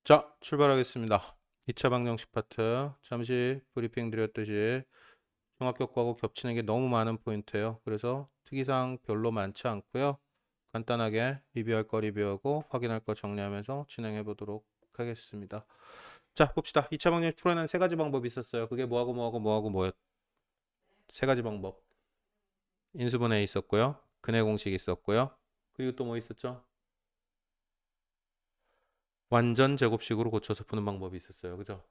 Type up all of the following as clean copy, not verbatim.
자, 출발하겠습니다. 2차 방정식 파트. 잠시 브리핑 드렸듯이 중학교과하고 겹치는 게 너무 많은 포인트예요. 그래서 특이사항 별로 많지 않고요. 간단하게 리뷰할 거 리뷰하고 확인할 거 정리하면서 진행해 보도록 하겠습니다. 자, 봅시다. 2차 방정식 풀어내는 세 가지 방법이 있었어요. 그게 뭐하고 뭐하고 뭐하고 뭐였? 세 가지 방법. 인수분해 있었고요. 근해 공식 있었고요. 그리고 또 뭐 있었죠? 완전 제곱식으로 고쳐서 푸는 방법이 있었어요. 그죠?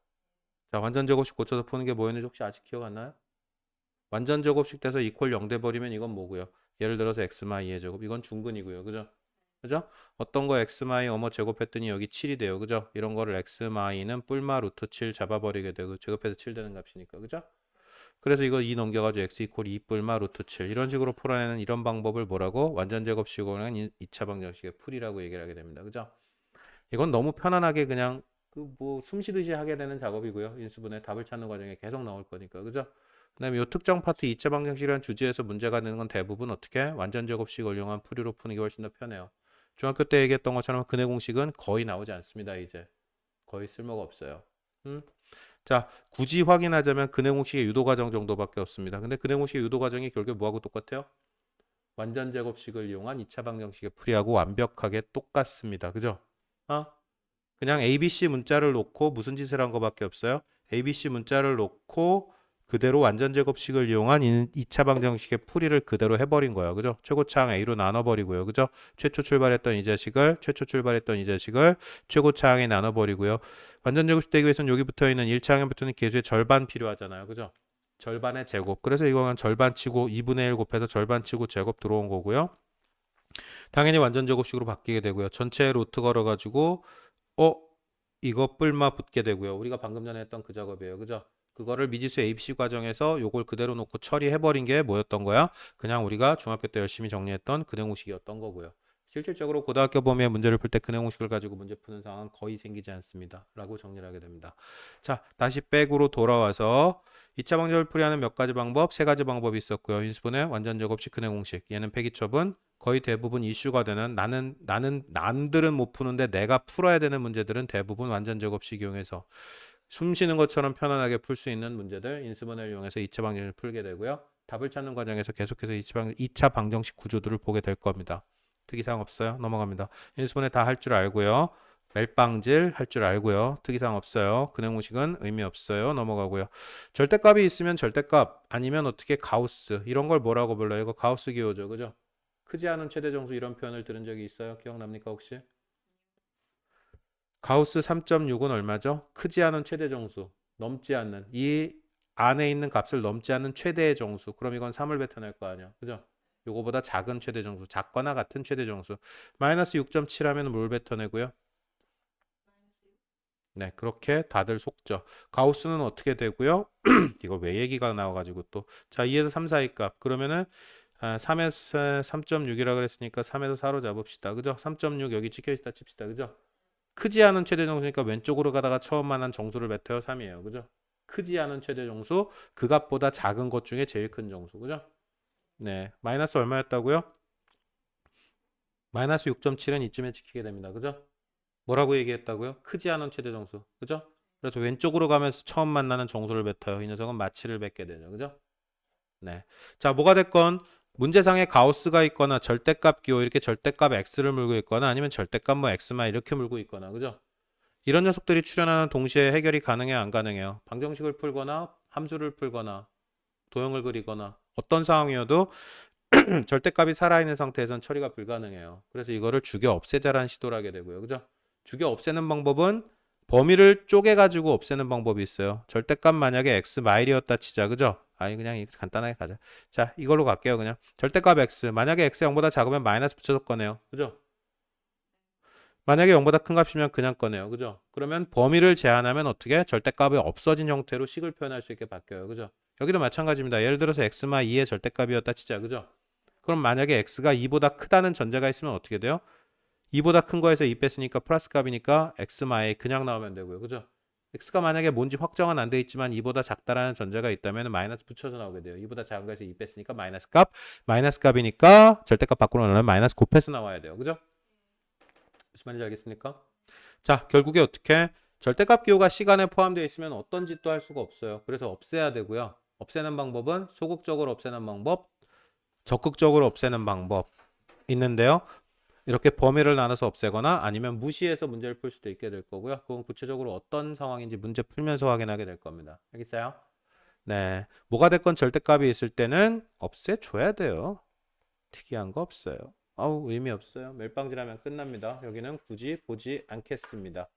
자, 완전 제곱식 고쳐서 푸는 게 뭐였는지 혹시 아직 기억 안 나요? 완전 제곱식 돼서 이퀄 0 돼버리면 이건 뭐고요? 예를 들어서 x마이의 제곱. 이건 중근이고요. 그죠? 그죠? 어떤 거 x마이 어머 제곱했더니 여기 7이 돼요. 그죠? 이런 거를 x마이는 뿔마 루트 7 잡아버리게 되고 제곱해서 7 되는 값이니까. 그죠? 그래서 이거 2 넘겨가지고 x 이퀄 2 뿔마 루트 7 이런 식으로 풀어내는 이런 방법을 뭐라고? 완전 제곱식으로는 2차 방정식의 풀이라고 얘기를 하게 됩니다. 그죠? 이건 너무 편안하게 그냥 그 뭐 숨쉬듯이 하게 되는 작업이고요. 인수분해 답을 찾는 과정에 계속 나올 거니까. 그죠? 그다음에 이 특정 파트 2차 방정식이라는 주제에서 문제가 되는 건 대부분 어떻게 완전 제곱식을 이용한 풀이로 푸는 게 훨씬 더 편해요. 중학교 때 얘기했던 것처럼 근해 공식은 거의 나오지 않습니다. 이제 거의 쓸모가 없어요. 음? 자, 굳이 확인하자면 근해 공식의 유도 과정 정도밖에 없습니다. 근데 근해 공식의 유도 과정이 결국 뭐하고 똑같아요? 완전 제곱식을 이용한 2차 방정식의 풀이하고 완벽하게 똑같습니다. 그죠? 어? 그냥 ABC 문자를 놓고 무슨 짓을 한 거밖에 없어요. ABC 문자를 놓고 그대로 완전 제곱식을 이용한 2차 방정식의 풀이를 그대로 해버린 거예요. 그죠? 최고차항 A로 나눠버리고요. 그죠? 최초 출발했던 이 자식을 최고차항에 나눠버리고요. 완전 제곱식 되기 위해서는 여기 붙어있는 1차항에 붙어있는 계수의 절반 필요하잖아요. 그죠? 절반의 제곱. 그래서 이거는 절반 치고 2분의 1 곱해서 절반 치고 제곱 들어온 거고요. 당연히 완전 제곱식으로 바뀌게 되고요. 전체 루트 걸어가지고 이거 뿔마 붙게 되고요. 우리가 방금 전에 했던 그 작업이에요. 그죠? 그거를 미지수 ABC 과정에서 요걸 그대로 놓고 처리해버린 게 뭐였던 거야? 그냥 우리가 중학교 때 열심히 정리했던 근해공식이었던 거고요. 실질적으로 고등학교 범위의 문제를 풀 때 근해공식을 가지고 문제 푸는 상황은 거의 생기지 않습니다. 라고 정리를 하게 됩니다. 자, 다시 백으로 돌아와서 2차 방정을 풀이하는 몇 가지 방법, 세 가지 방법이 있었고요. 인수분해, 완전 제곱식, 근해공식. 얘는 폐기처분, 거의 대부분 이슈가 되는 남들은 못 푸는데 내가 풀어야 되는 문제들은 대부분 완전 제곱식 이용해서 숨 쉬는 것처럼 편안하게 풀 수 있는 문제들 인수분해를 이용해서 2차 방정식을 풀게 되고요. 답을 찾는 과정에서 계속해서 2차 방정식 구조들을 보게 될 겁니다. 특이사항 없어요. 넘어갑니다. 인수분해 다 할 줄 알고요. 멜빵질 할 줄 알고요. 특이사항 없어요. 근해공식은 의미 없어요. 넘어가고요. 절대값이 있으면 절대값 아니면 어떻게 가우스 이런 걸 뭐라고 불러요? 이거 가우스 기호죠. 그죠? 크지 않은 최대 정수 이런 표현을 들은 적이 있어요? 기억납니까 혹시? 가우스 3.6은 얼마죠? 크지 않은 최대 정수. 넘지 않는. 이 안에 있는 값을 넘지 않는 최대의 정수. 그럼 이건 3을 뱉어낼 거 아니야. 그죠? 요거보다 작은 최대 정수. 작거나 같은 최대 정수. 마이너스 6.7 하면 뭘 뱉어내고요? 네, 그렇게 다들 속죠. 가우스는 어떻게 되고요? 이거 왜 얘기가 나와가지고 또. 자, 2에서 3 사이 값. 그러면은 3에서 3.6이라 그랬으니까 3에서 4로 잡읍시다. 그죠? 3.6 여기 찍혀있다 칩시다. 그죠? 크지 않은 최대 정수니까 왼쪽으로 가다가 처음 만난 정수를 뱉어요. 3이에요. 그죠? 크지 않은 최대 정수, 그 값보다 작은 것 중에 제일 큰 정수. 그죠? 네. 마이너스 얼마였다고요? 마이너스 6.7은 이쯤에 지키게 됩니다. 그죠? 뭐라고 얘기했다고요? 크지 않은 최대 정수. 그죠? 그래서 왼쪽으로 가면서 처음 만나는 정수를 뱉어요. 이 녀석은 마치를 뱉게 되죠. 그죠? 네. 자, 뭐가 됐건 문제상에 가우스가 있거나 절대값 기호 이렇게 절대값 x를 물고 있거나 아니면 절대값 뭐 x만 이렇게 물고 있거나 그죠? 이런 녀석들이 출현하는 동시에 해결이 가능해요, 안 가능해요? 방정식을 풀거나 함수를 풀거나 도형을 그리거나 어떤 상황이어도 절대값이 살아있는 상태에선 처리가 불가능해요. 그래서 이거를 죽여 없애자라는 시도를 하게 되고요. 그죠? 죽여 없애는 방법은 범위를 쪼개가지고 없애는 방법이 있어요. 절대값 만약에 x 마일이었다 치자. 그죠? 아니 그냥 간단하게 가자. 자, 이걸로 갈게요. 그냥 절대값 x 만약에 x 0보다 작으면 마이너스 붙여서 꺼내요. 그죠? 만약에 0보다 큰 값이면 그냥 꺼내요. 그죠? 그러면 범위를 제한하면 어떻게? 절대값이 없어진 형태로 식을 표현할 수 있게 바뀌어요. 그죠? 여기도 마찬가지입니다. 예를 들어서 x마 2의 절대값이었다 치자. 그죠? 그럼 만약에 x가 2보다 크다는 전제가 있으면 어떻게 돼요? 2보다 큰 거에서 2 뺐으니까 플러스 값이니까 x마에 그냥 나오면 되고요. 그죠? x가 만약에 뭔지 확정은 안 돼 있지만 2보다 작다라는 전제가 있다면 마이너스 붙여서 나오게 돼요. 2보다 작은 거에서 2 뺐으니까 마이너스 값이니까 절대값 밖으로 나오면 마이너스 곱해서 나와야 돼요. 그죠? 무슨 말인지 알겠습니까? 자, 결국에 어떻게 절대값 기호가 시간에 포함되어 있으면 어떤 짓도 할 수가 없어요. 그래서 없애야 되고요. 없애는 방법은 소극적으로 없애는 방법, 적극적으로 없애는 방법 있는데요. 이렇게 범위를 나눠서 없애거나 아니면 무시해서 문제를 풀 수도 있게 될 거고요. 그건 구체적으로 어떤 상황인지 문제 풀면서 확인하게 될 겁니다. 알겠어요? 네. 뭐가 됐건 절대값이 있을 때는 없애줘야 돼요. 특이한 거 없어요. 아우, 의미 없어요. 멜빵질하면 끝납니다. 여기는 굳이 보지 않겠습니다.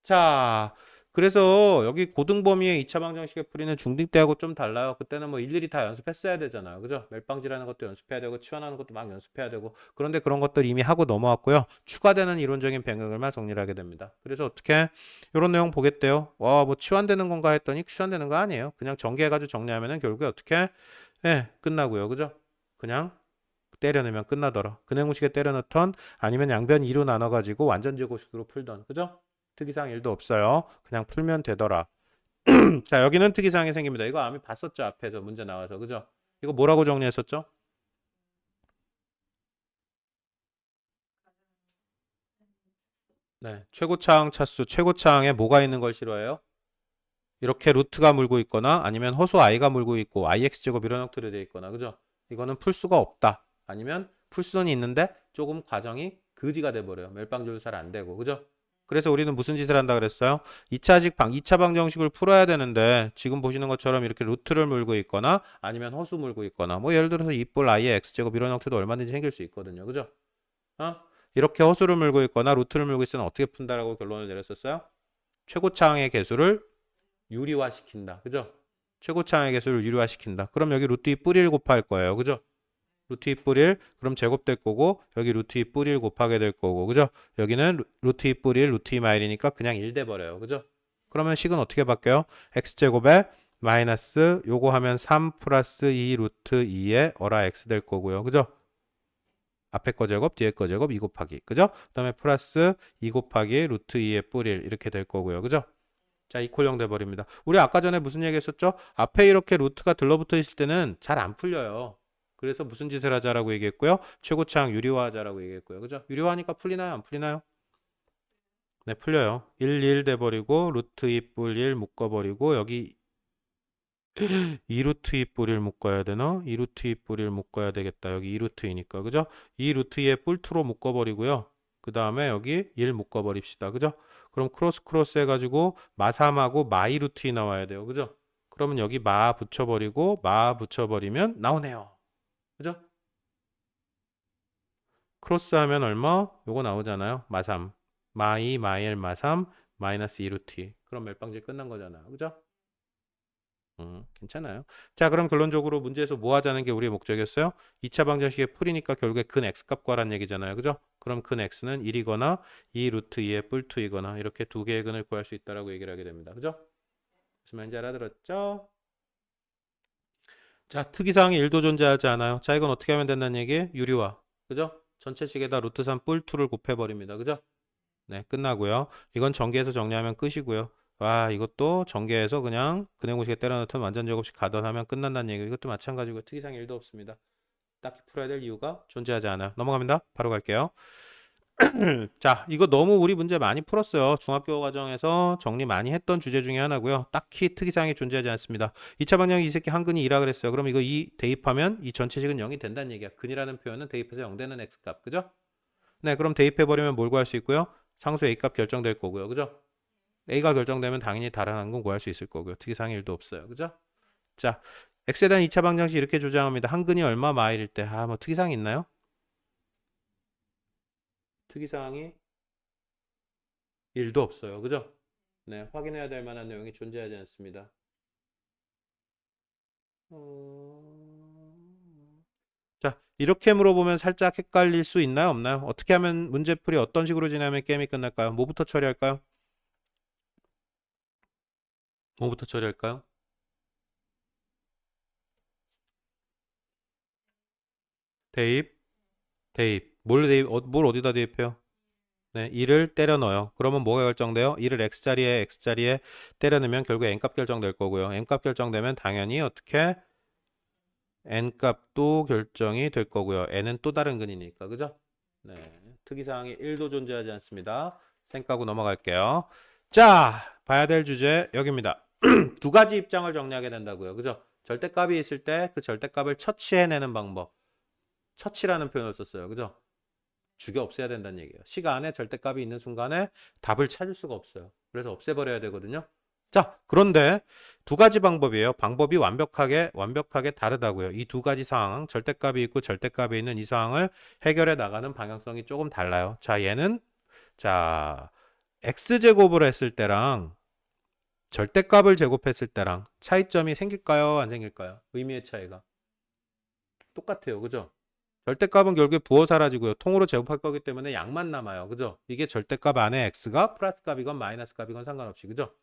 자, 그래서 여기 고등범위의 2차 방정식의 풀이는 중딩 때하고 좀 달라요. 그때는 뭐 일일이 다 연습했어야 되잖아요. 그죠? 멜빵질하는 것도 연습해야 되고 치환하는 것도 막 연습해야 되고 그런데 그런 것들 이미 하고 넘어왔고요. 추가되는 이론적인 변경들만 정리를 하게 됩니다. 그래서 어떻게 이런 내용 보겠대요. 와, 뭐 치환되는 건가 했더니 치환되는 거 아니에요. 그냥 전개해가지고 정리하면은 결국에 어떻게 끝나고요. 그죠? 그냥 때려내면 끝나더라. 근해공식에 때려 넣던 아니면 양변 2로 나눠가지고 완전 제곱식으로 풀던. 그죠? 특이사항 1도 없어요. 그냥 풀면 되더라. 자, 여기는 특이사항이 생깁니다. 이거 아미 봤었죠? 앞에서 문제 나와서. 그죠? 이거 뭐라고 정리했었죠? 네. 최고차항 차수, 최고차항에 뭐가 있는 걸 싫어해요? 이렇게 루트가 물고 있거나 아니면 허수 i가 물고 있고 ix제곱 이런 형태로 되어 있거나. 그죠? 이거는 풀 수가 없다. 아니면 풀 수는 있는데 조금 과정이 거지가 돼버려요. 멜빵률 잘 안 되고. 그죠? 그래서 우리는 무슨 짓을 한다 그랬어요? 2차 방정식을 풀어야 되는데 지금 보시는 것처럼 이렇게 루트를 물고 있거나 아니면 허수 물고 있거나 뭐 예를 들어서 2볼 i의 x제곱 이런 형태도 얼마든지 생길 수 있거든요. 그죠? 어? 이렇게 허수를 물고 있거나 루트를 물고 있으면 어떻게 푼다라고 결론을 내렸었어요? 최고차항의 개수를 유리화시킨다. 그죠? 최고차항의 개수를 유리화시킨다. 그럼 여기 루트 2 뿌리를 곱할 거예요. 그죠? 루트 2 뿌리를 그럼 제곱될 거고 여기 루트 2 뿌리를 곱하게 될 거고 그죠? 여기는 루트 2 뿌리를 루트 2 마일이니까 그냥 1 돼버려요. 그죠? 그러면 식은 어떻게 바뀌어요? x제곱에 마이너스 요거 하면 3 플러스 2 루트 2의 어라 x 될 거고요. 그죠? 앞에 거 제곱, 뒤에 거 제곱, 2 곱하기. 그죠? 그 다음에 플러스 2 곱하기 루트 2의 뿌리 이렇게 될 거고요. 그죠? 자, 이퀄형 돼버립니다. 우리 아까 전에 무슨 얘기 했었죠? 앞에 이렇게 루트가 들러붙어 있을 때는 잘 안 풀려요. 그래서 무슨 짓을 하자라고 얘기했고요. 최고차항 유리화하자라고 얘기했고요. 그죠? 유리화하니까 풀리나요? 안 풀리나요? 네, 풀려요. 1 돼버리고 루트 2 뿔 1 묶어버리고 여기 2루트 2 뿔1 묶어야 되나? 2루트 2 뿔 1 묶어야 되겠다. 여기 2루트이니까. 그죠? 2루트 2에 뿔2로 묶어버리고요. 그 다음에 여기 1 묶어버립시다. 그죠? 그럼 크로스 해가지고 마3하고 마2루트 2 나와야 돼요. 그죠? 그러면 여기 마 붙여버리고 마 붙여버리면 나오네요. 그죠? 크로스 하면 얼마? 요거 나오잖아요. 마3. 마2, 마1, 마3, 마이너스 2루트 2. 그럼 멜빵질 끝난 거잖아요. 그죠? 괜찮아요. 자, 그럼 결론적으로 문제에서 뭐 하자는 게 우리의 목적이었어요? 2차 방정식의 풀이니까 결국에 근 x값 구하라는 얘기잖아요. 그죠? 그럼 근 x는 1이거나 2 루트 2의 뿔2이거나 이렇게 두 개의 근을 구할 수 있다라고 얘기를 하게 됩니다. 그죠? 무슨 말인지 알아들었죠? 자, 특이사항이 1도 존재하지 않아요. 자, 이건 어떻게 하면 된다는 얘기예요? 유리화. 그죠? 전체식에다 루트 3 뿔2를 곱해버립니다. 그죠? 네, 끝나고요. 이건 전개해서 정리하면 끝이고요. 와, 이것도 전개해서 그냥 근해공식에 때려 넣던 완전 제곱식 가던하면 끝난다는 얘기. 이것도 마찬가지고 특이사항 1도 없습니다. 딱히 풀어야 될 이유가 존재하지 않아요. 넘어갑니다. 바로 갈게요. 자, 이거 너무 우리 문제 많이 풀었어요. 중학교 과정에서 정리 많이 했던 주제 중에 하나고요. 딱히 특이사항이 존재하지 않습니다. 2차 방정식 이 새끼 한근이 2라 그랬어요. 그럼 이거 2 대입하면 이 전체식은 0이 된다는 얘기야. 근이라는 표현은 대입해서 0 되는 x값. 그죠? 네, 그럼 대입해버리면 뭘 구할 수 있고요? 상수 A값 결정될 거고요. 그죠? A가 결정되면 당연히 다른 한 건 구할 수 있을 거고요. 특이사항 1도 없어요. 그죠? 자, X에 대한 2차 방정식 이렇게 주장합니다. 한근이 얼마 마일일 때. 뭐 특이사항 있나요? 특이사항이 1도 없어요. 그죠? 네, 확인해야 될 만한 내용이 존재하지 않습니다. 자, 이렇게 물어보면 살짝 헷갈릴 수 있나요? 없나요? 어떻게 하면 문제풀이 어떤 식으로 진행하면 게임이 끝날까요? 뭐부터 처리할까요? 뭐부터 처리할까요? 대입, 대입. 뭘 어디다 대입해요? 네, 2를 때려 넣어요. 그러면 뭐가 결정돼요? 2를 x자리에 때려 넣으면 결국 n값 결정될 거고요. n값 결정되면 당연히 어떻게 n값도 결정이 될 거고요. n은 또 다른 근이니까. 그죠? 네. 특이사항이 1도 존재하지 않습니다. 쌩 까고 넘어갈게요. 자, 봐야 될 주제 여기입니다. 두 가지 입장을 정리하게 된다고요. 그죠? 절대값이 있을 때 그 절대값을 처치해내는 방법. 처치라는 표현을 썼어요. 그죠? 죽여 없애야 된다는 얘기예요. 시가 안에 절대값이 있는 순간에 답을 찾을 수가 없어요. 그래서 없애버려야 되거든요. 자, 그런데 두 가지 방법이에요. 방법이 완벽하게 다르다고요. 이 두 가지 상황, 절대값이 있고 절대값이 있는 이 상황을 해결해 나가는 방향성이 조금 달라요. 자, 얘는 자, x제곱을 했을 때랑 절대값을 제곱했을 때랑 차이점이 생길까요? 안 생길까요? 의미의 차이가 똑같아요. 그죠? 절대값은 결국에 부호 사라지고요. 통으로 제곱할 거기 때문에 양만 남아요. 그죠? 이게 절대값 안에 x가 플러스 값이건 마이너스 값이건 상관없이. 그죠?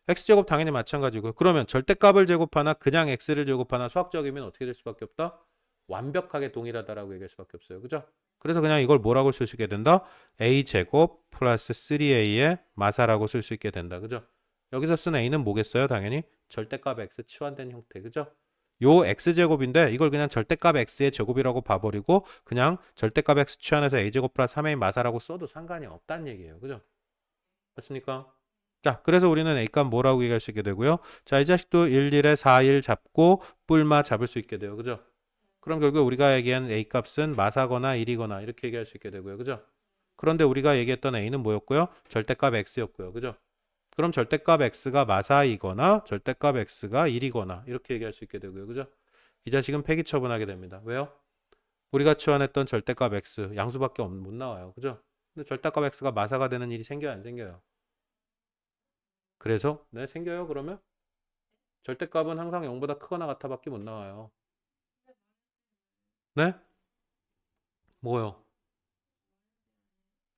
x제곱 당연히 마찬가지고요. 그러면 절대값을 제곱하나 그냥 x를 제곱하나 수학적이면 어떻게 될 수밖에 없다? 완벽하게 동일하다라고 얘기할 수밖에 없어요. 그죠? 그래서 그냥 이걸 뭐라고 쓸 수 있게 된다? a제곱 플러스 3a의 마사라고 쓸 수 있게 된다. 그죠? 여기서 쓴 a는 뭐겠어요? 당연히 절대값 x 치환된 형태. 그죠? 요 x제곱인데 이걸 그냥 절대값 x의 제곱이라고 봐버리고 그냥 절대값 x 치환해서 a제곱 플러스 3a 마사라고 써도 상관이 없다는 얘기예요. 그죠? 맞습니까? 자, 그래서 우리는 A값 뭐라고 얘기할 수 있게 되고요. 자, 이 자식도 1, 1에 4, 1 잡고 뿔마 잡을 수 있게 돼요. 그죠? 그럼 결국 우리가 얘기한 A값은 마사거나 1이거나 이렇게 얘기할 수 있게 되고요. 그죠? 그런데 우리가 얘기했던 A는 뭐였고요? 절대값 X였고요. 그죠? 그럼 절대값 X가 마사이거나 절대값 X가 1이거나 이렇게 얘기할 수 있게 되고요. 그죠? 이 자식은 폐기 처분하게 됩니다. 왜요? 우리가 치환했던 절대값 X 양수밖에 못 나와요. 그죠? 근데 절대값 X가 마사가 되는 일이 생겨요? 안 생겨요? 그래서 네 생겨요 그러면? 절대값은 항상 0보다 크거나 같아밖에 못 나와요. 네? 뭐요?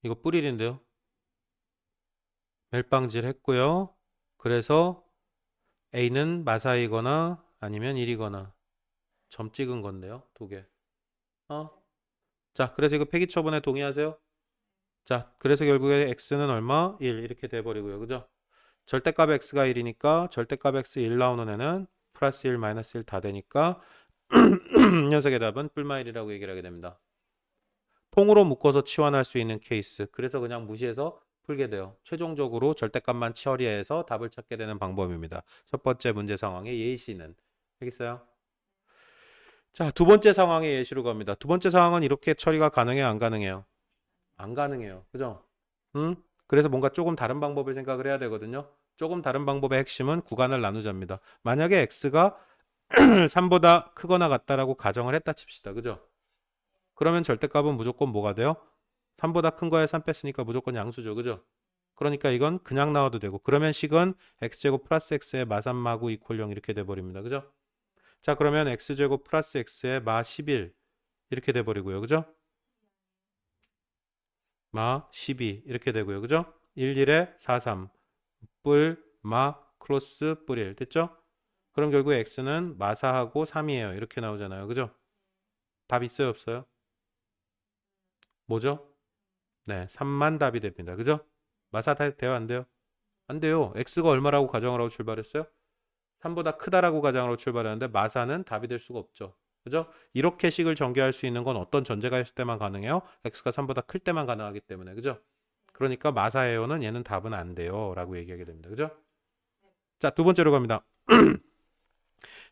이거 뿔일인데요. 멜빵질 했고요. 그래서 A는 마사이거나 아니면 1이거나 점 찍은 건데요. 두 개. 어? 자, 그래서 이거 폐기 처분에 동의하세요? 자, 그래서 결국에 X는 얼마? 1 이렇게 돼버리고요. 그죠? 절대값 X가 1이니까 절대값 X 1 나오는 애는 플러스 1 마이너스 1 다 되니까 녀석의 답은 뿔마 1이라고 얘기를 하게 됩니다. 통으로 묶어서 치환할 수 있는 케이스. 그래서 그냥 무시해서 풀게 돼요. 최종적으로 절대값만 처리해서 답을 찾게 되는 방법입니다. 첫 번째 문제 상황의 예시는. 알겠어요? 자, 두 번째 상황의 예시로 갑니다. 두 번째 상황은 이렇게 처리가 가능해요? 안 가능해요? 안 가능해요. 그죠? 응? 그래서 뭔가 조금 다른 방법을 생각을 해야 되거든요. 조금 다른 방법의 핵심은 구간을 나누자입니다. 만약에 x가 3보다 크거나 같다라고 가정을 했다 칩시다. 그죠? 그러면 절대값은 무조건 뭐가 돼요? 3보다 큰 거에 3 뺐으니까 무조건 양수죠. 그죠? 그러니까 이건 그냥 나와도 되고 그러면 식은 x제곱 플러스 x의 마3마구 이퀄 0 이렇게 돼버립니다. 그죠? 자 그러면 x제곱 플러스 x의 마 11 이렇게 돼버리고요. 그죠? 마 12 이렇게 되고요. 그죠? 1, 1에 4, 3 뿔, 마, 크로스, 뿔 1 됐죠? 그럼 결국 x는 마사하고 3이에요. 이렇게 나오잖아요. 그죠? 답 있어요? 없어요? 뭐죠? 네, 3만 답이 됩니다. 그죠? 마사 돼요? 안 돼요? 안 돼요. x가 얼마라고 가정을 하고 출발했어요? 3보다 크다라고 가정을 하고 출발했는데 마사는 답이 될 수가 없죠. 그죠? 이렇게 식을 전개할 수 있는 건 어떤 전제가 있을 때만 가능해요? x가 3보다 클 때만 가능하기 때문에. 그죠? 그러니까 마사예요는 얘는 답은 안 돼요. 라고 얘기하게 됩니다. 그죠? 자, 두 번째로 갑니다.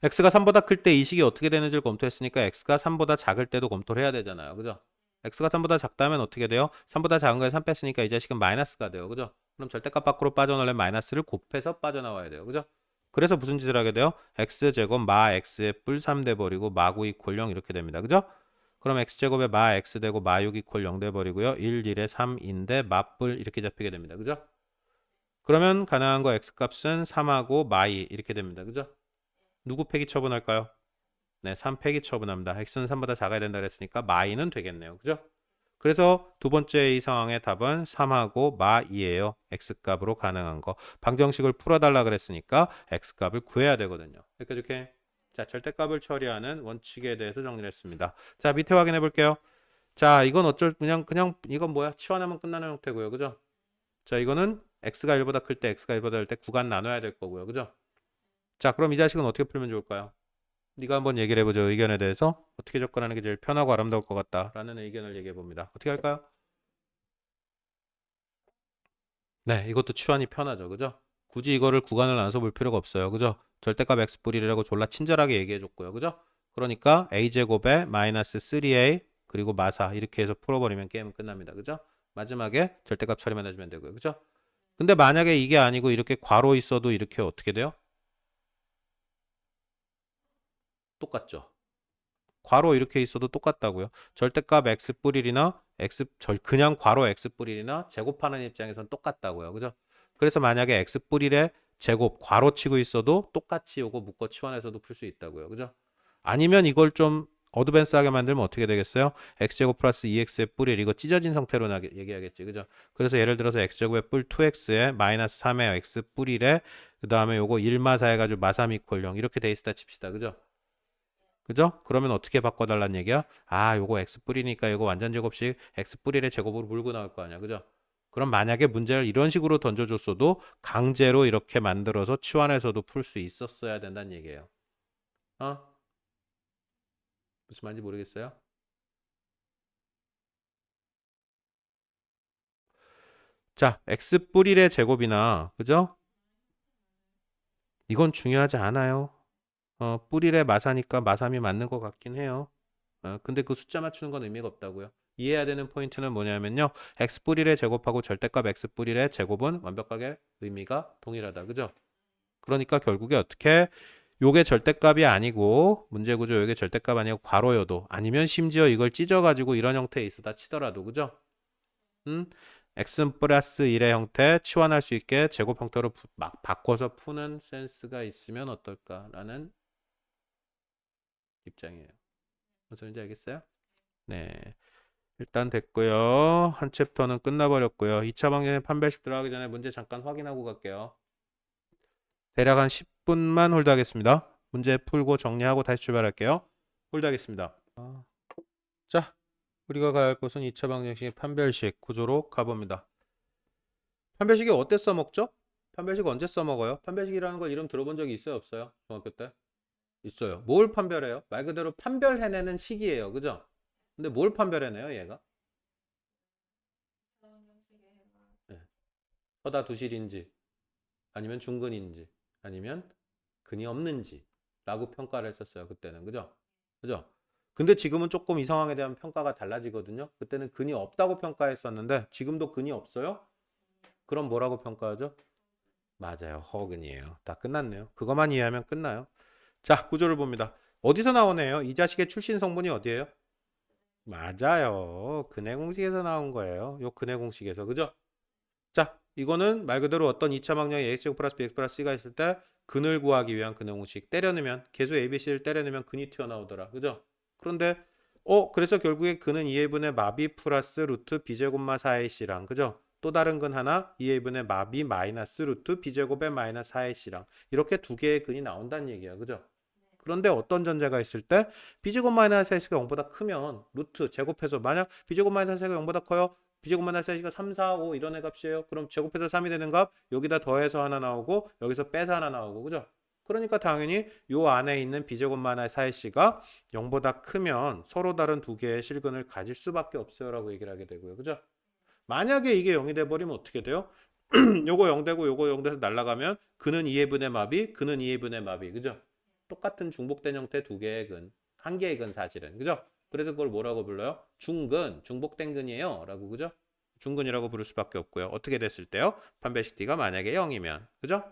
x가 3보다 클 때 이 식이 어떻게 되는지를 검토했으니까 x가 3보다 작을 때도 검토를 해야 되잖아요. 그죠? x가 3보다 작다면 어떻게 돼요? 3보다 작은 거에 3 뺐으니까 이 자식은 마이너스가 돼요. 그죠? 그럼 절대값 밖으로 빠져나오려면 마이너스를 곱해서 빠져나와야 돼요. 그죠? 그래서 무슨 짓을 하게 돼요? x제곱 마 x의 뿔 3 돼버리고 마구 이퀄 0 이렇게 됩니다. 그죠? 그럼 x제곱에 마 x 되고 마 6 이퀄 0 돼버리고요. 1, 1에 3인데 마뿔 이렇게 잡히게 됩니다. 그죠? 그러면 가능한 거 x값은 3하고 마2 이렇게 됩니다. 그죠? 누구 폐기 처분할까요? 네, 3 폐기 처분합니다. x는 3보다 작아야 된다 그랬으니까 마2는 되겠네요. 그죠? 그래서 두 번째 이 상황의 답은 3하고 마2예요. x값으로 가능한 거. 방정식을 풀어달라 그랬으니까 x값을 구해야 되거든요. 이렇게 자, 절대값을 처리하는 원칙에 대해서 정리를 했습니다. 자, 밑에 확인해 볼게요. 자, 이건 그냥 이건 뭐야? 치환하면 끝나는 형태고요. 그죠? 자, 이거는 x가 1보다 클 때, x가 1보다 클 때 구간 나눠야 될 거고요. 그죠? 자, 그럼 이 자식은 어떻게 풀면 좋을까요? 네가 한번 얘기를 해보죠. 의견에 대해서 어떻게 접근하는 게 제일 편하고 아름다울 것 같다라는 의견을 얘기해 봅니다. 어떻게 할까요? 네, 이것도 치환이 편하죠. 그죠? 굳이 이거를 구간을 나눠서 볼 필요가 없어요. 그죠? 절대값 x 뿌리라고 졸라 친절하게 얘기해 줬고요. 그죠? 그러니까 a제곱에 마이너스 3a 그리고 마사 이렇게 해서 풀어버리면 게임은 끝납니다. 그죠? 마지막에 절대값 처리만 해주면 되고요. 그죠? 근데 만약에 이게 아니고 이렇게 괄호 있어도 이렇게 어떻게 돼요? 똑같죠. 괄호 이렇게 있어도 똑같다고요. 절대값 x 뿌리나 그냥 괄호 x 뿌리나 제곱하는 입장에선 똑같다고요. 그죠? 그래서 만약에 x 뿌리에 제곱 괄호 치고 있어도 똑같이 요거 묶어 치환해서도 풀 수 있다고요. 그죠? 아니면 이걸 좀 어드밴스하게 만들면 어떻게 되겠어요? x제곱 플러스 2x의 뿔1 이거 찢어진 상태로 얘기하겠지. 그죠? 그래서 예를 들어서 x제곱의 뿔 2x에 마이너스 3의 x 뿔 1에 그 다음에 요거 1마사 해가지고 마삼 이퀄 0 이렇게 돼 있다 칩시다. 그죠? 그죠? 그러면 어떻게 바꿔달라는 얘기야? 아, 요거 x 뿌리니까 요거 완전 제곱식 x 뿌리의 제곱으로 물고 나올 거 아니야. 그죠? 그럼 만약에 문제를 이런 식으로 던져줬어도 강제로 이렇게 만들어서 치환해서도 풀 수 있었어야 된다는 얘기예요. 어? 무슨 말인지 모르겠어요? 자, x 뿌리의 제곱이나 그죠? 이건 중요하지 않아요. 뿌리의 마사니까 마삼이 맞는 것 같긴 해요. 근데 그 숫자 맞추는 건 의미가 없다고요. 이해해야 되는 포인트는 뭐냐면요. x 뿌리의 제곱하고 절대값 x 뿌리의 제곱은 완벽하게 의미가 동일하다. 그죠? 그러니까 결국에 어떻게 요게 절대값이 아니고 문제 구조 요게 절대값 아니고 괄호여도 아니면 심지어 이걸 찢어가지고 이런 형태에 있어다 치더라도 그죠? x 플러스 1의 형태 치환할 수 있게 제곱 형태로 막 바꿔서 푸는 센스가 있으면 어떨까라는 입장이에요. 무슨 말인지 알겠어요? 네. 일단 됐고요. 한 챕터는 끝나버렸고요. 2차 방정의 판별식 들어가기 전에 문제 잠깐 확인하고 갈게요. 대략 한 10분만 홀드하겠습니다. 문제 풀고 정리하고 다시 출발할게요. 홀드하겠습니다. 자, 우리가 가야 할 곳은 2차 방정식의 판별식 구조로 가봅니다. 판별식이 어때 써먹죠? 판별식 언제 써먹어요? 판별식이라는 걸 이름 들어본 적이 있어요? 없어요? 중학교 때? 있어요. 뭘 판별해요? 말 그대로 판별해내는 식이에요. 그죠? 근데 뭘 판별해내요, 얘가? 네. 서다 두실인지, 아니면 중근인지, 아니면 근이 없는지, 라고 평가를 했었어요. 그때는. 그죠? 그죠? 근데 지금은 조금 이 상황에 대한 평가가 달라지거든요. 그때는 근이 없다고 평가했었는데, 지금도 근이 없어요? 그럼 뭐라고 평가하죠? 맞아요. 허근이에요. 다 끝났네요. 그것만 이해하면 끝나요. 자, 구조를 봅니다. 어디서 나오네요? 이 자식의 출신 성분이 어디예요? 맞아요. 근해 공식에서 나온 거예요. 요 근해 공식에서. 그죠? 자, 이거는 말 그대로 어떤 2차 방정의 ax 플러스 bx 플러스 c가 있을 때 근을 구하기 위한 근해 공식. 때려넣으면 계수 abc를 때려넣으면 근이 튀어나오더라. 그죠? 그런데 그래서 결국에 근은 2a분의 마비 플러스 루트 b제곱마 4ac랑 그죠? 또 다른 근 하나 2a분의 마비 마이너스 루트 b제곱의 마이너스 4ac랑 이렇게 두 개의 근이 나온다는 얘기야. 그죠? 그런데 어떤 전제가 있을 때 b제곱 마이너스 4x가 0보다 크면 루트 제곱해서 만약 b제곱 마이너스 4x가 0보다 커요. b제곱 마이너스 4x가 3, 4, 5 이런 애 값이에요. 그럼 제곱해서 3이 되는 값 여기다 더해서 하나 나오고 여기서 빼서 하나 나오고 그죠? 그러니까 당연히 요 안에 있는 b제곱 마이너스 4x가 0보다 크면 서로 다른 두 개의 실근을 가질 수밖에 없어요 라고 얘기를 하게 되고요. 그죠? 만약에 이게 0이 돼버리면 어떻게 돼요? 요거 0 되고 요거 0 돼서 날아가면 그는 2해분의 마비 그는 2해분의 마비 그죠? 똑같은 중복된 형태 두 개의 근 한 개의 근 사실은 그죠? 그래서 그걸 뭐라고 불러요? 중근 중복된 근이에요 라고 그죠? 중근이라고 부를 수밖에 없고요. 어떻게 됐을 때요? 판별식 D가 만약에 0이면 그죠?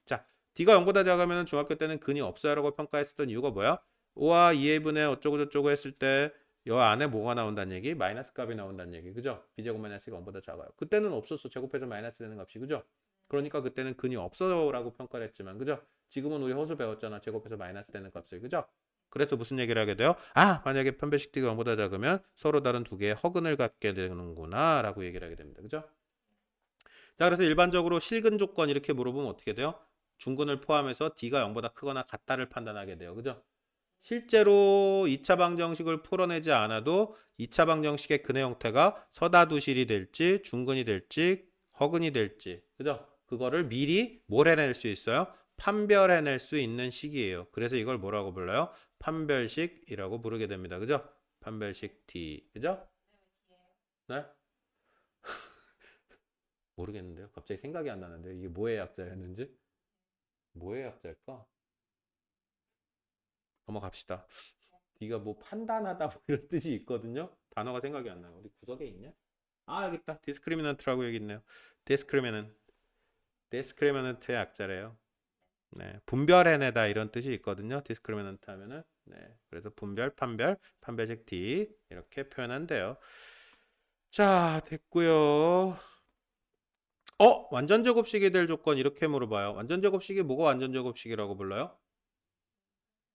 자 D가 0보다 작으면 중학교 때는 근이 없어요 라고 평가했었던 이유가 뭐야? 5와 2해분의 어쩌고 저쩌고 했을 때 여 안에 뭐가 나온다는 얘기? 마이너스 값이 나온다는 얘기. 그죠? b제곱 마이너스가 0보다 작아요. 그때는 없었어. 제곱해서 마이너스 되는 값이. 그죠? 그러니까 그때는 근이 없어라고 평가를 했지만. 그죠? 지금은 우리 허수 배웠잖아. 제곱해서 마이너스 되는 값을. 그죠? 그래서 무슨 얘기를 하게 돼요? 아, 만약에 판별식 D가 0보다 작으면 서로 다른 두 개의 허근을 갖게 되는구나 라고 얘기를 하게 됩니다. 그죠? 자, 그래서 일반적으로 실근 조건 이렇게 물어보면 어떻게 돼요? 중근을 포함해서 D가 0보다 크거나 같다를 판단하게 돼요. 그죠? 실제로 2차 방정식을 풀어내지 않아도 2차 방정식의 근의 형태가 서다두실이 될지 중근이 될지 허근이 될지 그죠? 그거를 미리 뭘 해낼 수 있어요? 판별해낼 수 있는 식이에요. 그래서 이걸 뭐라고 불러요? 판별식이라고 부르게 됩니다. 그죠? 판별식 D 그죠? 네? 모르겠는데요. 갑자기 생각이 안 나는데요. 이게 뭐의 약자였는지? 뭐의 약자일까? 넘어갑시다. D가 뭐 판단하다 뭐 이런 뜻이 있거든요. 단어가 생각이 안 나요. 어디 구석에 있냐? 아, 여기 있다. discriminant라고 여기 있네요. discriminant. discriminant의 약자래요. 네, 분별해내다 이런 뜻이 있거든요. discriminant 하면은 네, 그래서 분별, 판별, 판별식 D 이렇게 표현한대요. 자, 됐고요. 완전 제곱식이 될 조건 이렇게 물어봐요. 완전 제곱식이 뭐가 완전 제곱식이라고 불러요?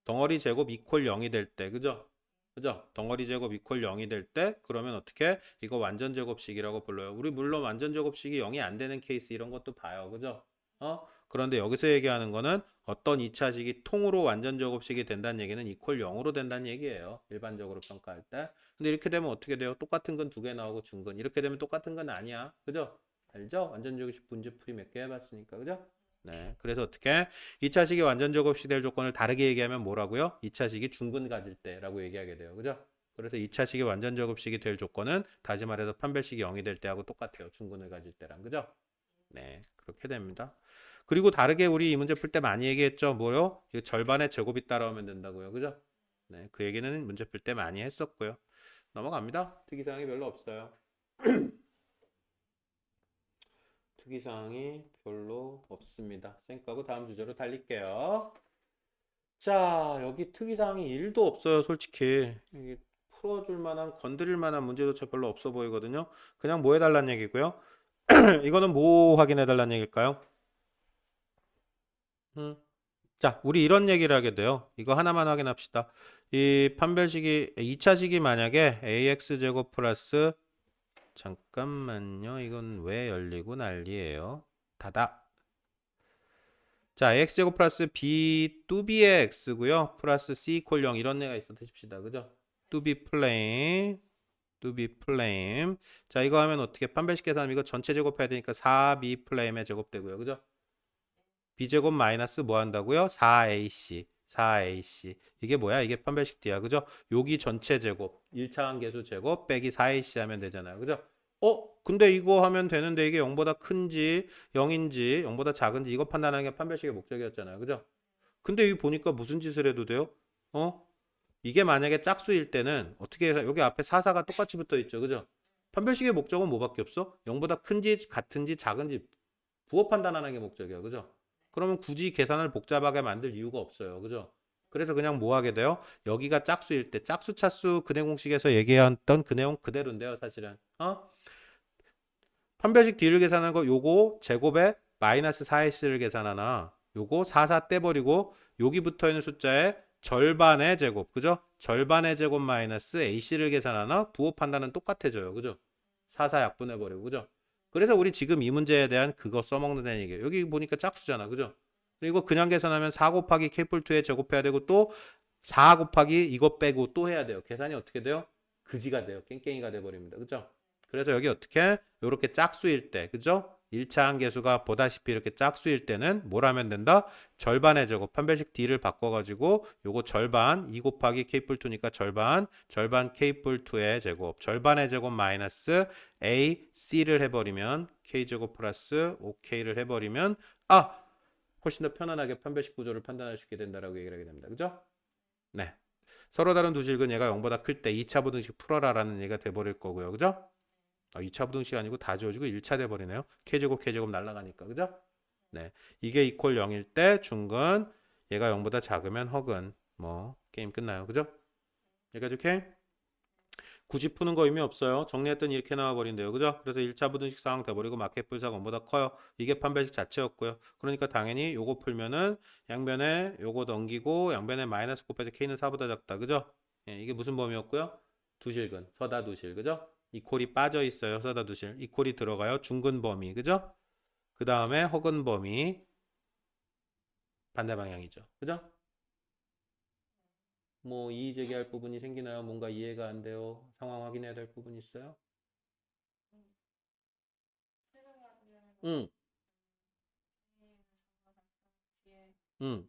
덩어리 제곱 이퀄 0이 될 때, 그죠? 그죠? 덩어리 제곱 이퀄 0이 될 때, 그러면 어떻게? 이거 완전 제곱식이라고 불러요. 우리 물론 완전 제곱식이 0이 안 되는 케이스 이런 것도 봐요. 그죠? 그런데 여기서 얘기하는 거는 어떤 2차식이 통으로 완전 제곱식이 된다는 얘기는 이퀄 0으로 된다는 얘기예요. 일반적으로 평가할 때. 근데 이렇게 되면 어떻게 돼요? 똑같은 건 두 개 나오고 중근. 이렇게 되면 똑같은 건 아니야. 그죠? 알죠? 완전 제곱식 분제풀이 몇 개 해봤으니까. 그죠? 네. 그래서 어떻게? 2차식이 완전 제곱식 될 조건을 다르게 얘기하면 뭐라고요? 2차식이 중근 가질 때라고 얘기하게 돼요. 그죠? 그래서 2차식이 완전 제곱식이 될 조건은 다시 말해서 판별식이 0이 될 때하고 똑같아요. 중근을 가질 때랑. 그죠? 네. 그렇게 됩니다. 그리고 다르게 우리 이 문제 풀 때 많이 얘기했죠. 뭐요? 절반의 제곱이 따라오면 된다고요. 그죠? 네. 그 얘기는 문제 풀 때 많이 했었고요. 넘어갑니다. 특이사항이 별로 없어요. 특이사항이 별로 없습니다. 쌩까고 다음 주제로 달릴게요. 자, 여기 특이사항이 1도 없어요, 솔직히. 이게 풀어줄 만한, 건드릴 만한 문제조차 별로 없어 보이거든요. 그냥 뭐 해달라는 얘기고요. 이거는 뭐 확인해달라는 얘기일까요? 자, 우리 이런 얘기를 하게 돼요. 이거 하나만 확인합시다. 이 판별식이, 2차식이 만약에 ax제곱 플러스, 잠깐만요. 이건 왜 열리고 난리예요? 닫아. 자, x제곱 플러스 b 뚜비의 x고요. 플러스 c 이퀄 0 이런 애가 있어 드십시다. 그죠? 뚜비 플레임. 뚜비 플레임. 자, 이거 하면 어떻게 판별식 계산하면 이거 전체 제곱해야 되니까 4b 플레임의 제곱되고요. 그죠? b제곱 마이너스 뭐 한다고요? 4ac. 4ac. 이게 뭐야? 이게 판별식 D야. 그죠? 여기 전체 제곱. 1차 함계수 제곱 빼기 4ac 하면 되잖아요. 그죠? 근데 이거 하면 되는데 이게 0보다 큰지 0인지 0보다 작은지 이거 판단하는 게 판별식의 목적이었잖아요. 그죠? 근데 여기 보니까 무슨 짓을 해도 돼요? 어? 이게 만약에 짝수일 때는 어떻게 해서 여기 앞에 4가 똑같이 붙어 있죠. 그죠? 판별식의 목적은 뭐밖에 없어? 0보다 큰지 같은지 작은지 부호 판단하는 게 목적이야. 그죠? 그러면 굳이 계산을 복잡하게 만들 이유가 없어요. 그죠? 그래서 그냥 뭐 하게 돼요? 여기가 짝수일 때 짝수 차수 근해 공식에서 얘기했던 그 내용 그대로인데요. 사실은. 판별식 D를 계산한 거 요거 제곱에 마이너스 4X를 계산하나 요거 44 떼버리고 여기 붙어있는 숫자의 절반의 제곱 그죠? 절반의 제곱 마이너스 AC를 계산하나 부호 판단은 똑같아져요. 그죠? 44 약분해버리고 그죠? 그래서 우리 지금 이 문제에 대한 그거 써먹는다는 얘기예요. 여기 보니까 짝수잖아. 그죠? 그리고 그냥 계산하면 4 곱하기 K뿔2에 제곱해야 되고 또 4 곱하기 이거 빼고 또 해야 돼요. 계산이 어떻게 돼요? 그지가 돼요. 깽깽이가 돼버립니다. 그죠? 그래서 여기 어떻게 이렇게 짝수일 때 그죠? 1차 함계수가 보다시피 이렇게 짝수일 때는 뭘 하면 된다? 절반의 제곱 판별식 D를 바꿔가지고 요거 절반 2 곱하기 K뿔2니까 절반 K뿔2의 제곱 절반의 제곱 마이너스 A, C를 해버리면 K제곱 플러스 OK를 해버리면 훨씬 더 편안하게 판별식 구조를 판단할 수 있게 된다라고 얘기를 하게 됩니다. 그죠? 네. 서로 다른 두 식은 얘가 0보다 클 때 2차 부등식 풀어라라는 얘기가 돼버릴 거고요. 그죠? 2차 부등식 아니고 다 지워지고 1차 돼버리네요. K제곱 날라가니까. 그죠? 네. 이게 이퀄 0일 때 중근 얘가 0보다 작으면 허근 뭐 게임 끝나요. 그죠? 여기까지 오케이? 굳이 푸는 거 의미 없어요. 정리했더니 이렇게 나와버린대요. 그죠? 그래서 1차 부등식 상황 돼버리고 마켓 불사가 0보다 커요. 이게 판별식 자체였고요. 그러니까 당연히 요거 풀면은 양변에 요거 넘기고 양변에 마이너스 곱해서 K는 4보다 작다. 그죠? 예, 이게 무슨 범위였고요? 두실근, 서다 두실. 그죠? 이퀄이 빠져 있어요. 서다 두실. 이퀄이 들어가요. 중근 범위. 그죠? 그 다음에 허근 범위 반대 방향이죠. 그죠? 뭐 이의 제기할 부분이 생기나요? 뭔가 이해가 안 돼요? 상황 확인해야 될 부분 있어요? 응. 응.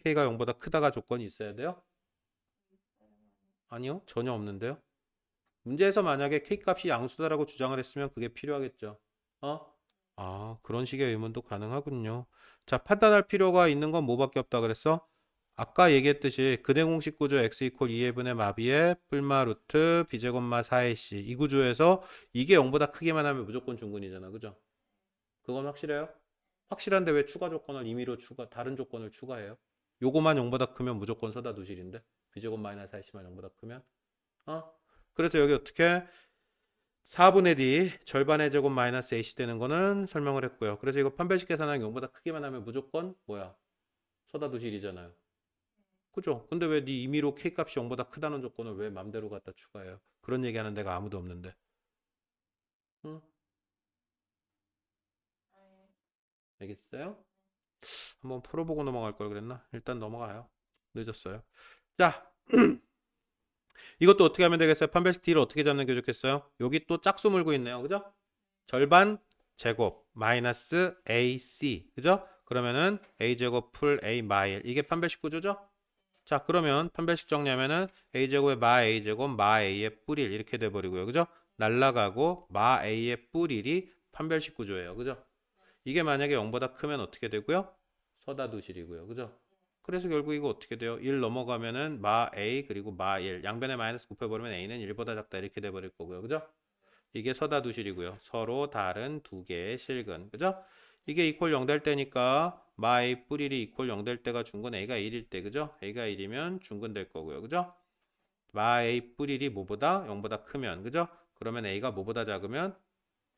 K가 0보다 크다가 조건이 있어야 돼요? 아니요. 전혀 없는데요. 문제에서 만약에 K값이 양수다라고 주장을 했으면 그게 필요하겠죠. 그런 식의 의문도 가능하군요. 자, 판단할 필요가 있는 건 뭐밖에 없다 그랬어? 아까 얘기했듯이 근해 공식 구조 x 이퀄 2분의 마비의 뿔마 루트 b제곱마 4ac 이 구조에서 이게 0보다 크기만 하면 무조건 중근이잖아. 그죠? 그건 확실해요? 확실한데 왜 추가 조건을 임의로 다른 조건을 추가해요? 요거만 0보다 크면 무조건 서다 두실인데 b제곱 마이너스 4ac만 0보다 크면 어? 그래서 여기 어떻게 4분의 d 절반의 제곱 마이너스 ac 되는 거는 설명을 했고요. 그래서 이거 판별식 계산하는 0보다 크기만 하면 무조건 뭐야? 서다 두실이잖아요. 그죠? 근데 왜 네 임의로 K값이 0보다 크다는 조건을 왜 맘대로 갖다 추가해요? 그런 얘기하는 데가 아무도 없는데. 응? 알겠어요? 한번 풀어보고 넘어갈 걸 그랬나? 일단 넘어가요. 늦었어요. 자, 이것도 어떻게 하면 되겠어요? 판별식 D를 어떻게 잡는 게 좋겠어요? 여기 또 짝수 물고 있네요. 그죠? 절반 제곱 마이너스 AC. 그죠? 그러면은 A제곱 풀 A 마일. 이게 판별식 구조죠? 자, 그러면 판별식 정리하면은 a제곱에 마 a제곱 마 a의 뿔1 이렇게 돼버리고요. 그죠? 날라가고 마 a의 뿔 1이 판별식 구조예요. 그죠? 이게 만약에 0보다 크면 어떻게 되고요? 서다 두실이고요. 그죠? 그래서 결국 이거 어떻게 돼요? 1 넘어가면은 마 a 그리고 마 1. 양변에 마이너스 곱해버리면 a는 1보다 작다 이렇게 돼버릴 거고요. 그죠? 이게 서다 두실이고요. 서로 다른 두 개의 실근. 그죠? 이게 이퀄 0 될 때니까 마 a 뿔 1이 이퀄 0 될 때가 중근 a가 1일 때. 그죠? a가 1이면 중근 될 거고요. 그죠? 마 a 뿔 1이 뭐보다 0보다 크면. 그죠? 그러면 a가 뭐보다 작으면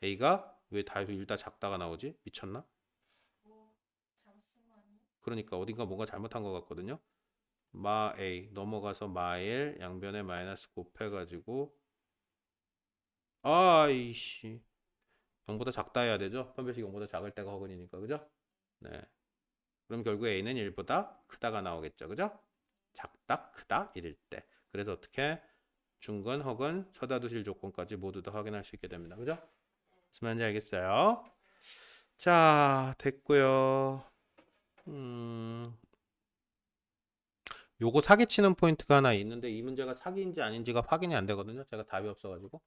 a가 왜 다 둘 다 작다가 나오지? 미쳤나? 그러니까 어딘가 뭔가 잘못한 것 같거든요. 마 a 넘어가서 마 1 양변에 마이너스 곱해가지고 아이씨 0보다 작다 해야 되죠? 판별식 0보다 작을 때가 허근이니까. 그죠? 네. 그럼 결국 a는 1보다 크다가 나오겠죠. 그죠? 작다, 크다 이럴 때. 그래서 어떻게 중근 혹은 서다 두실 조건까지 모두 다 확인할 수 있게 됩니다. 그죠? 무슨 말인지 알겠어요? 자, 됐고요. 요거 사기치는 포인트가 하나 있는데 이 문제가 사기인지 아닌지가 확인이 안 되거든요. 제가 답이 없어가지고.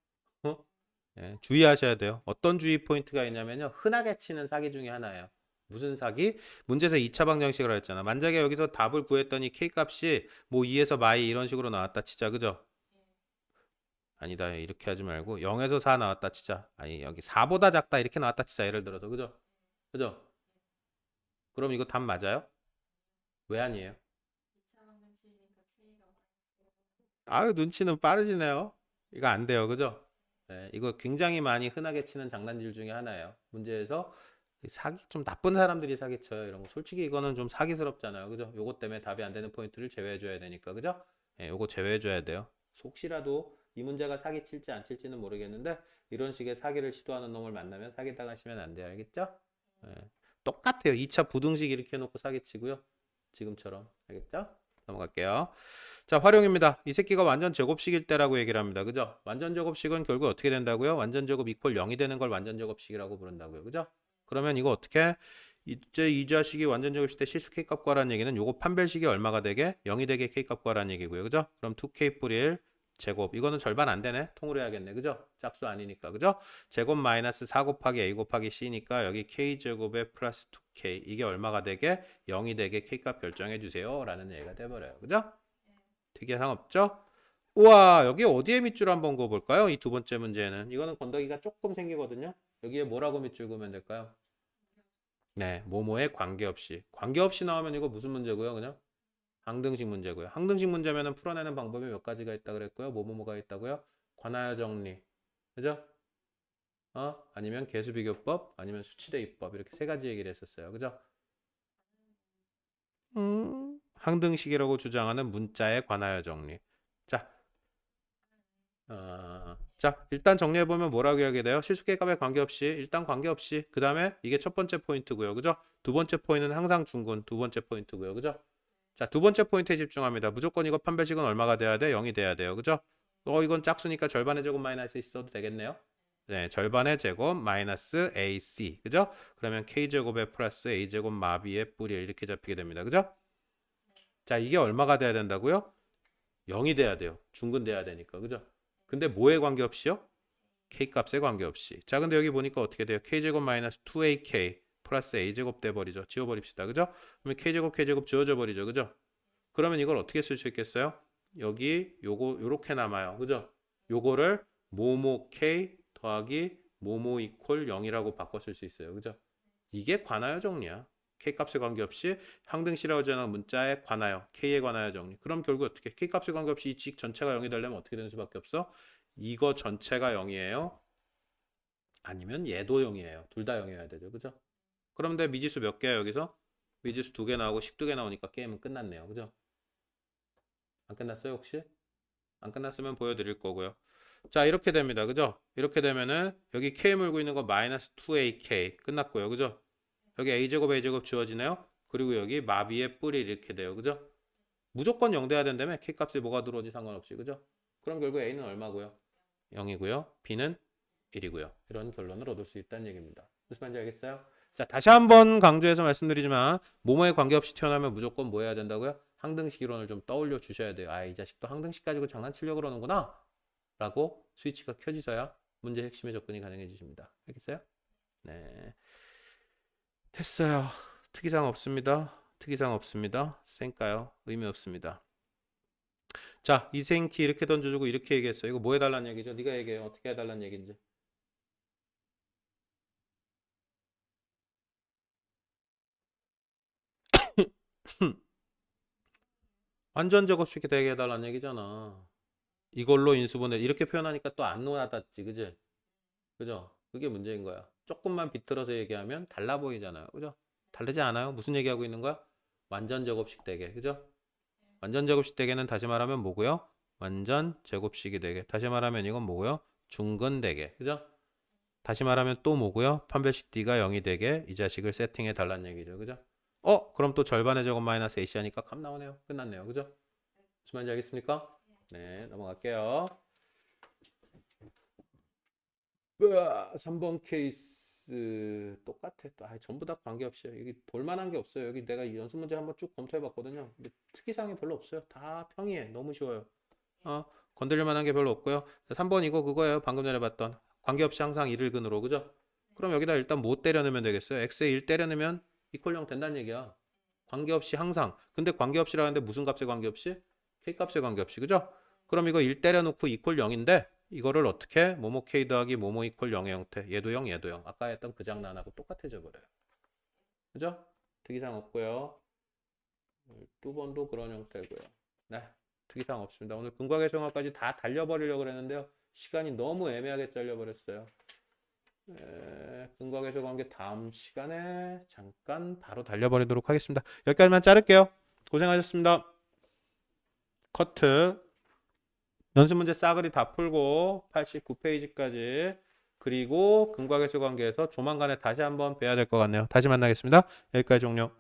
네, 주의하셔야 돼요. 어떤 주의 포인트가 있냐면요. 흔하게 치는 사기 중에 하나예요. 무슨 사기? 문제에서 2차 방정식을 했잖아. 만약에 여기서 답을 구했더니 K값이 뭐 2에서 마이 이런 식으로 나왔다 치자. 그죠? 아니다. 이렇게 하지 말고 0에서 4 나왔다 치자. 아니 여기 4보다 작다 이렇게 나왔다 치자. 예를 들어서. 그죠? 그죠? 그럼 이거 답 맞아요? 왜 아니에요? 아유 눈치는 빠르시네요. 이거 안 돼요. 그죠? 네, 이거 굉장히 많이 흔하게 치는 장난질 중에 하나예요. 문제에서 사기 좀 나쁜 사람들이 사기쳐요. 이런 거. 솔직히 이거는 좀 사기스럽잖아요. 그죠? 요것 때문에 답이 안 되는 포인트를 제외해 줘야 되니까. 그죠? 예, 요거 제외해 줘야 돼요. 혹시라도 이 문제가 사기 칠지 안 칠지는 모르겠는데 이런 식의 사기를 시도하는 놈을 만나면 사기 당하시면 안 돼요. 알겠죠? 예. 똑같아요. 2차 부등식 이렇게 해놓고 사기 치고요. 지금처럼. 알겠죠? 넘어갈게요. 자, 활용입니다. 이 새끼가 완전 제곱식일 때라고 얘기를 합니다. 그죠? 완전 제곱식은 결국 어떻게 된다고요? 완전 제곱 이퀄 0이 되는 걸 완전 제곱식이라고 부른다고요. 그죠? 그러면 이거 어떻게? 이제 이 자식이 완전 제곱식 때 실수 K값 구하라는 얘기는 요거 판별식이 얼마가 되게? 0이 되게 K값 구하라는 얘기고요. 그죠? 그럼 2K 뿌리 1 제곱. 이거는 절반 안 되네. 통으로 해야겠네. 그죠? 짝수 아니니까. 그죠? 제곱 마이너스 4 곱하기 A 곱하기 C니까 여기 K제곱에 플러스 2K. 이게 얼마가 되게? 0이 되게 K값 결정해 주세요. 라는 얘기가 돼버려요. 그죠? 특이사항 없죠? 우와, 여기 어디에 밑줄 한번 그어볼까요? 이 두 번째 문제는. 이거는 건더기가 조금 생기거든요. 여기에 뭐라고 밑줄 그으면 될까요? 네, 뭐뭐에 관계없이. 관계없이 나오면 이거 무슨 문제고요? 그냥 항등식 문제고요. 항등식 문제면은 풀어내는 방법이 몇 가지가 있다 그랬고요. 뭐뭐뭐가 있다고요? 관하여 정리. 그죠? 아니면 계수비교법, 아니면 수치대입법. 이렇게 세 가지 얘기를 했었어요. 그죠? 항등식이라고 주장하는 문자에 관하여 정리. 자, 자, 일단 정리해보면 뭐라고 이야기 돼요? 실수계값에 관계없이, 일단 관계없이, 그 다음에 이게 첫 번째 포인트고요. 그죠? 두 번째 포인트는 항상 중근, 두 번째 포인트고요. 그죠? 자, 두 번째 포인트에 집중합니다. 무조건 이거 판별식은 얼마가 돼야 돼? 0이 돼야 돼요. 그죠? 이건 짝수니까 절반의 제곱 마이너스 있어도 되겠네요. 네, 절반의 제곱 마이너스 AC. 그죠? 그러면 K제곱에 플러스 A제곱 마비의 뿔이 이렇게 잡히게 됩니다. 그죠? 자, 이게 얼마가 돼야 된다고요? 0이 돼야 돼요. 중근 돼야 되니까. 그죠? 근데 뭐에 관계없이요? K값에 관계없이. 자, 근데 여기 보니까 어떻게 돼요? K제곱 마이너스 2AK 플러스 A제곱 돼버리죠. 지워버립시다. 그죠? 그러면 K제곱 K제곱 지워져 버리죠. 그죠? 그러면 이걸 어떻게 쓸 수 있겠어요? 여기 요거 요렇게 남아요. 그죠? 요거를 모모 K 더하기 모모 이퀄 0이라고 바꿔 쓸 수 있어요. 그죠? 이게 관하여 정리야. K값에 관계없이 항등식이라고 하는 문자에 관하여 K에 관하여 정리. 그럼 결국 어떻게 K값에 관계없이 이 직 전체가 0이 되려면 어떻게 되는 수밖에 없어? 이거 전체가 0이에요. 아니면 얘도 0이에요. 둘 다 0이어야 되죠. 그죠? 그런데 미지수 몇 개야 여기서? 미지수 2개 나오고 12개 나오니까 게임은 끝났네요. 그죠? 안 끝났어요 혹시? 안 끝났으면 보여드릴 거고요. 자 이렇게 됩니다. 그죠? 이렇게 되면은 여기 K 물고 있는 거 마이너스 2AK 끝났고요. 그죠? 여기 A제곱 A제곱 지워지네요. 그리고 여기 마비의 뿔이 이렇게 돼요. 그죠? 무조건 0 돼야 된다며 K값이 뭐가 들어오지 상관없이. 그죠? 그럼 결국 A는 얼마고요? 0이고요. B는 1이고요. 이런 결론을 얻을 수 있다는 얘기입니다. 무슨 말인지 알겠어요? 자, 다시 한번 강조해서 말씀드리지만 모모에 관계없이 태어나면 무조건 뭐 해야 된다고요? 항등식 이론을 좀 떠올려 주셔야 돼요. 아, 이 자식도 항등식 가지고 장난치려고 그러는구나 라고 스위치가 켜지서야 문제 핵심의 접근이 가능해지십니다. 알겠어요? 네, 됐어요. 특이사항 없습니다. 특이사항 없습니다. 쌩까요? 의미 없습니다. 자, 이 생키 이렇게 던져주고 이렇게 얘기했어요. 이거 뭐 해달라는 얘기죠? 네가 얘기해요. 어떻게 해달라는 얘기인지. 완전 제곱식이 되게 해달라는 얘기잖아. 이걸로 인수분해 이렇게 표현하니까 또 안 와닿지, 그지? 그죠? 그게 문제인 거야. 조금만 비틀어서 얘기하면 달라 보이잖아요, 그죠? 다르지 않아요? 무슨 얘기하고 있는 거야? 완전 제곱식 되게, 그죠? 완전 제곱식 되게는 다시 말하면 뭐고요? 완전 제곱식이 되게. 다시 말하면 이건 뭐고요? 중근 되게, 그죠? 다시 말하면 또 뭐고요? 판별식 D가 0이 되게 이 자식을 세팅해 달라는 얘기죠, 그죠? 그럼 또 절반의 제곱 마이너스 AC 하니까 값 나오네요. 끝났네요, 그죠? 무슨 말인지 알겠습니까? 네, 넘어갈게요. 3번 케이스 똑같아. 전부 다 관계없이 여기 볼만한 게 없어요. 여기 내가 연습 문제 한번 쭉 검토해봤거든요. 근데 특이사항이 별로 없어요. 다 평이해. 너무 쉬워요. 건드릴 만한 게 별로 없고요. 3번 이거 그거예요. 방금 전에 봤던 관계없이 항상 1을 근으로 그죠? 그럼 여기다 일단 뭐 때려 넣으면 되겠어요? x에 1 때려 넣으면 이퀄 0 된다는 얘기야. 관계없이 항상. 근데 관계없이라는데 무슨 값에 관계없이? K값에 관계없이. 그죠? 그럼 이거 1 때려 놓고 이퀄 0인데 이거를 어떻게? 모모 K 더하기 모모 이퀄 0의 형태. 얘도 0, 얘도 0. 아까 했던 그 장난하고 똑같아져 버려요. 그죠? 특이사항 없고요. 12번도 그런 형태고요. 네. 특이사항 없습니다. 오늘 근과계수형까지 다 달려버리려고 그랬는데요. 시간이 너무 애매하게 잘려버렸어요. 근과계수 관계 다음 시간에 잠깐 바로 달려버리도록 하겠습니다. 여기까지만 자를게요. 고생하셨습니다. 커트. 연습 문제 싸그리 다 풀고 89페이지까지 그리고 근과계수 관계에서 조만간에 다시 한번 뵈야 될 것 같네요. 다시 만나겠습니다. 여기까지 종료.